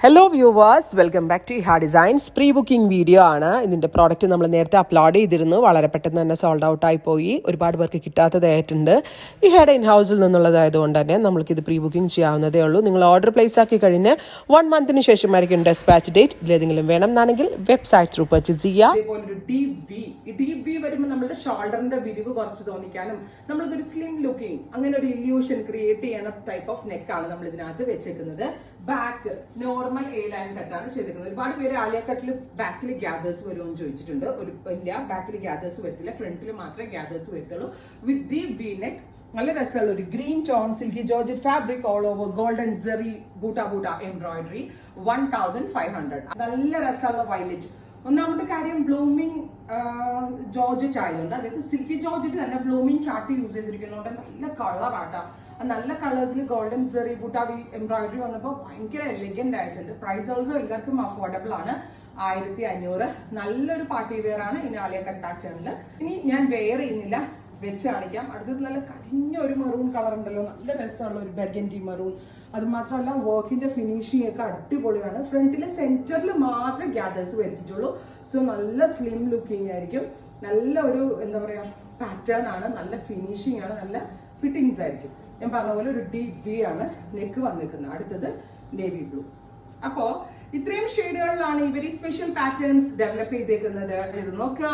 Hello viewers, welcome back to Iha designs. Pre booking video ആണ്. ഇതിൻ്റെ product നമ്മൾ നേരത്തെ അപ്ലോഡ് ചെയ്തിരുന്നു. വളരെ പെട്ടെന്ന് തന്നെ സോൾഡ് ഔട്ട് ആയി പോയി. ഒരുപാട് പേർക്ക് കിട്ടാത്തതായിട്ടുണ്ട്. ഇഹയുടെ ഇൻ ഹൗസിൽ നിന്നുള്ളതായതുകൊണ്ട് തന്നെ നമ്മൾക്കിത് പ്രീ ബുക്കിംഗ് ചെയ്യാവുന്നതേ ഉള്ളൂ. നിങ്ങൾ ഓർഡർ പ്ലേസ് ആക്കി കഴിഞ്ഞ് 1 മന്തിന് ശേഷമായിരിക്കും ഡെസ്പാച്ച് ഡേറ്റ്. ഇതിലേതെങ്കിലും വേണം എന്നാണെങ്കിൽ വെബ്സൈറ്റ് ത്രൂ പർച്ചേസ് ചെയ്യാം. ഇതേപോലൊരു ഡീപ് വി വരുമ്പോൾ നമ്മുടെ ഷോൾഡറിന്റെ വിരിവ് കുറച്ച് തോന്നിക്കാനും നമ്മൾക്കൊരു സ്ലിം ലുക്കിംഗ് അങ്ങനെ ഒരു ഇല്യൂഷൻ ക്രിയേറ്റ് ചെയ്യുന്ന ടൈപ്പ് ഓഫ് നെക്കാണ് നമ്മൾ ഇതിനകത്ത് വെച്ചേക്കുന്നത്. ബാക്ക് നോർമൽ എ ലൈൻ കട്ടാണ് ചെയ്തിരിക്കുന്നത്. ഒരുപാട് പേര് ആലിയ കട്ടിൽ ബാക്കിൽ ഗ്യാദേഴ്സ് വരുമെന്ന് ചോദിച്ചിട്ടുണ്ട്. ഇല്ല, ബാക്കിൽ ഗ്യാദേഴ്സ് വരത്തില്ല, ഫ്രണ്ടിൽ മാത്രമേ ഗ്യാദേഴ്സ് വരത്തുള്ളൂ. വിത്ത് ദി വി നെക്ക് നല്ല രസമുള്ള ഒരു green tone silky georgette fabric all over golden സെറി ബൂട്ട എംബ്രോയിഡറി 1500. നല്ല രസമുള്ള വയലറ്റ്. ഒന്നാമത്തെ കാര്യം ബ്ലൂമിംഗ് ജോർജറ്റ് ആയതുകൊണ്ട്, അതായത് സിൽക്കി ജോർജറ്റ് തന്നെ ബ്ലൂമിംഗ് ചാർട്ട് യൂസ് ചെയ്തിരിക്കുന്നതുകൊണ്ട് നല്ല കളറാട്ടാ. നല്ല കളേഴ്സിൽ ഗോൾഡൻ സെറി ബൂട്ടാവി എംബ്രോയിഡറി വന്നപ്പോൾ ഭയങ്കര എലിഗന്റ് ആയിട്ടുണ്ട്. പ്രൈസ് ഓൾസോ എല്ലാവർക്കും അഫോർഡബിൾ ആണ്. 1500. നല്ലൊരു പാർട്ടി വെയർ ആണ് ഇനി ആലിയ കട്ട് പാറ്റേണിൽ. ഇനി ഞാൻ വെയർ ചെയ്യുന്നില്ല, വെച്ച് കാണിക്കാം. അടുത്തത് നല്ല കരിഞ്ഞ ഒരു മെറൂൺ കളർ ഉണ്ടല്ലോ, നല്ല രസമുള്ള ഒരു ബർഗൻഡി മെറൂൺ. അത് മാത്രമല്ല വർക്കിന്റെ ഫിനിഷിംഗ് ഒക്കെ അടിപൊളിയാണ്. ഫ്രണ്ടിലെ സെന്ററിൽ മാത്രമേ ഗ്യാദേഴ്സ് വരുത്തിയിട്ടുള്ളൂ. സോ നല്ല സ്ലിം ലുക്കിംഗ് ആയിരിക്കും. നല്ല ഒരു എന്താ പറയാ പാറ്റേൺ ആണ്, നല്ല ഫിനിഷിംഗ് ആണ്, നല്ല ഫിറ്റിങ്സ് ആയിരിക്കും. ഞാൻ പറഞ്ഞ പോലെ ഒരു ഡീപ് വി ആണ് നെക്ക് വന്നിരിക്കുന്നത്. അടുത്തത് നേവി ബ്ലൂ. അപ്പോ ഇത്രയും ഷെയ്ഡുകളിലാണ് ഇവർ സ്പെഷ്യൽ പാറ്റേൺസ് ഡെവലപ്പ് ചെയ്തേക്കുന്നത്. ഇത് നോക്കുക.